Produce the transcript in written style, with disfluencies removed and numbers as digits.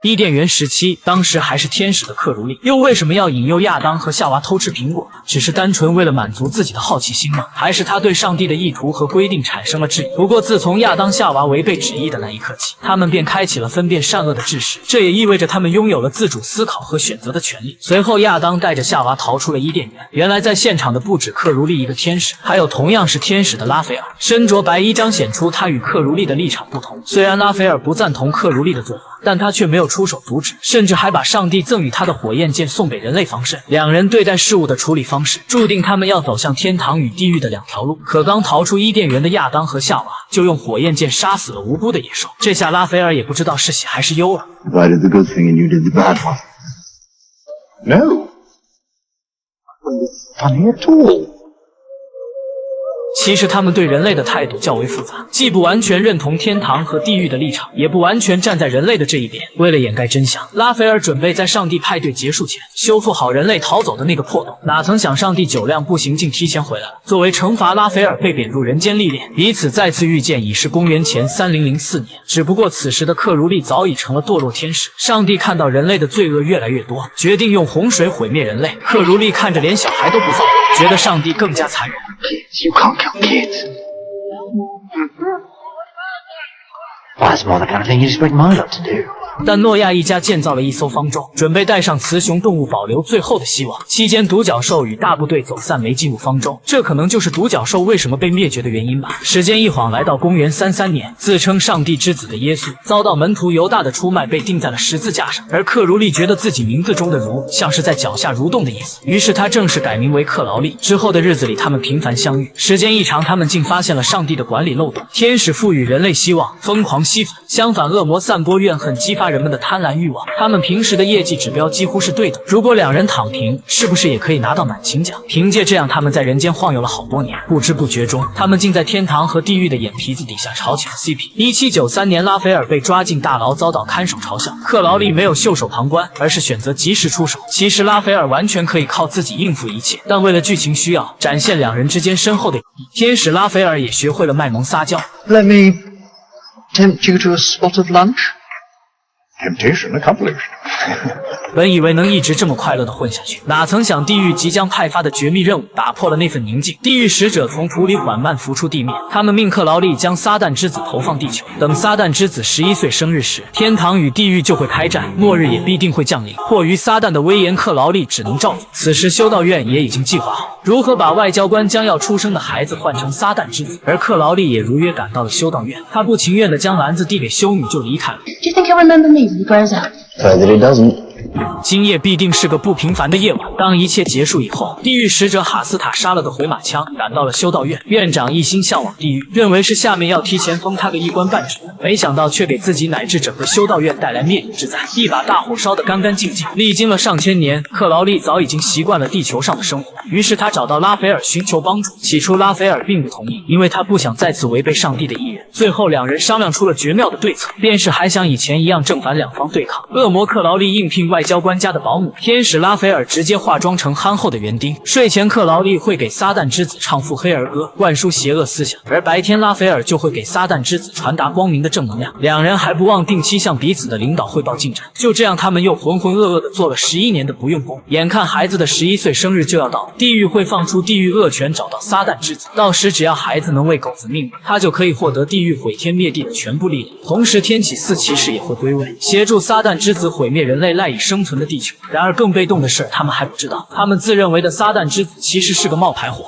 伊甸园时期，当时还是天使的克如利，又为什么要引诱亚当和夏娃偷吃苹果？只是单纯为了满足自己的好奇心吗？还是他对上帝的意图和规定产生了质疑？不过，自从亚当夏娃违背旨意的那一刻起，他们便开启了分辨善恶的智识，这也意味着他们拥有了自主思考和选择的权利。随后，亚当带着夏娃逃出了伊甸园。原来，在现场的不止克如利一个天使，还有同样是天使的拉斐尔，身着白衣彰显出他与克如利的立场不同。虽然拉斐尔不赞同克如利的做法，但他却没有出手阻止，甚至还把上帝赠予他的火焰剑送给人类防身。两人对待事物的处理方式，注定他们要走向天堂与地狱的两条路。可刚逃出伊甸园的亚当和夏娃，就用火焰剑杀死了无辜的野兽。这下拉斐尔也不知道是喜还是忧了。I did the good thing and you did the bad one. No. Funny at all. 其实他们对人类的态度较为复杂，既不完全认同天堂和地狱的立场，也不完全站在人类的这一边。为了掩盖真相，拉斐尔准备在上帝派对结束前修复好人类逃走的那个破洞。哪曾想上帝酒量不行，竟提前回来了。作为惩罚，拉斐尔被贬入人间历练，彼此再次遇见已是公元前3004年。只不过此时的克如利早已成了堕落天使。上帝看到人类的罪恶越来越多，决定用洪水毁灭人类。克如利看着连小孩都不放过，觉得上帝更加残忍。Kids, you can't kill kids. Well, that's more the kind of thing you expect Milo to do. 但诺亚一家建造了一艘方舟，准备带上雌雄动物，保留最后的希望。期间，独角兽与大部队走散，没进入方舟，这可能就是独角兽为什么被灭绝的原因吧。时间一晃来到公元33年，自称上帝之子的耶稣遭到门徒犹大的出卖，被钉在了十字架上。而克如利觉得自己名字中的如像是在脚下蠕动的意思，于是他正式改名为克劳利。之后的日子里，他们频繁相遇。时间一长，他们竟发现了上帝的管理漏洞。天使赋予人类希望，疯狂吸粉；相反，恶魔散播怨恨，激发人们的贪婪欲望。他们平时的业绩指标几乎是对等，如果两人躺平，是不是也可以拿到满勤奖？凭借这样，他们在人间晃悠了好多年，不知不觉中，他们竟在天堂和地狱的眼皮子底下炒起了 CP。1793年，拉斐尔被抓进大牢，遭到看守嘲笑。克劳利没有袖手旁观，而是选择及时出手。其实拉斐尔完全可以靠自己应付一切，但为了剧情需要，展现两人之间深厚的友谊，天使拉斐尔也学会了卖萌撒娇。Let me tempt you to a spot of lunch. Temptation accomplished. 本以为能一直这么快乐地混下去，哪曾想地狱即将派发的绝密任务打破了那份宁静。地狱使者从土里缓慢浮出地面，他们命克劳利将撒旦之子投放地球。等撒旦之子11岁生日时，天堂与地狱就会开战，末日也必定会降临。迫于撒旦的威严，克劳利只能照做。此时修道院也已经计划好如何把外交官将要出生的孩子换成撒旦之子，而克劳利也如约赶到了修道院。他不情愿地将篮子递给修女就离开了。 Do you think he'll remember me when he grows up? That he doesn't. 今夜必定是个不平凡的夜晚。当一切结束以后，地狱使者哈斯塔杀了个回马枪，赶到了修道院。院长一心向往地狱，认为是下面要提前封他个一官半职，没想到却给自己乃至整个修道院带来灭顶之灾，一把大火烧得干干净净。历经了上千年，克劳利早已经习惯了地球上的生活，于是他找到拉斐尔寻求帮助。起初拉斐尔并不同意，因为他不想再次违背上帝的意愿。最后两人商量出了绝妙的对策，便是还想以前一样正反两方对抗。恶魔克劳利应聘外交官家的保姆，天使拉斐尔直接化妆成憨厚的园丁。睡前克劳利会给撒旦之子唱腹黑儿歌，灌输邪恶思想，而白天拉斐尔就会给撒旦之子传达光明的正能量。两人还不忘定期向彼此的领导汇报进展。就这样，他们又浑浑噩噩地做了11年的不用功。眼看孩子的11岁生日就要到，地狱会放出地狱恶犬，找到撒旦之子，到时只要孩子能喂狗子命，他就可以获得地狱毁天灭地的全部力量。同时，天启4骑士也会归位，协助撒旦之子毁灭人类赖以生存的地球。然而更被动的是，他们还不知道，他们自认为的撒旦之子其实是个冒牌货。